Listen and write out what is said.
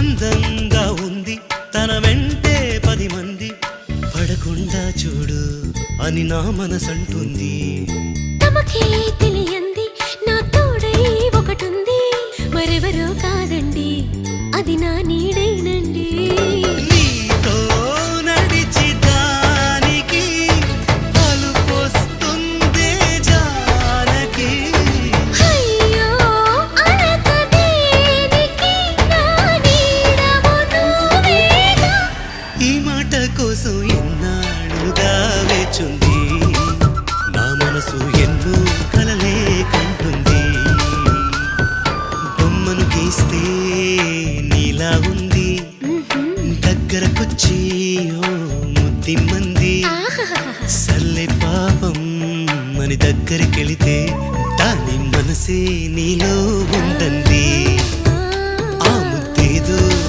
అందంగా ఉంది తన వెంటే 10 మంది పడకుండా చూడు అని నా మనసంటుంది. తమకే తెలియంది నా తోడై ఒకటుంది, మరెవరో కాదండి అది నా నీడైనండి. నీతో నడిచి దానికి అలుపొస్తుందే జానకి. అయ్యో అనక దేనికి నా నీడవు నువ్వేగా. ఈ మాట కోసం ఎన్నాళ్ళుగా వేచుంది నా మనసు, ఎన్నో కలలే కంటుంది. బొమ్మను గీస్తే నీలా ఉంది, దగ్గరకొచ్చి ఓ ముద్దిమ్మంది. సల్లే పాపం అని దగ్గరికెళితే దాని మనసే నీలో ఉందంది.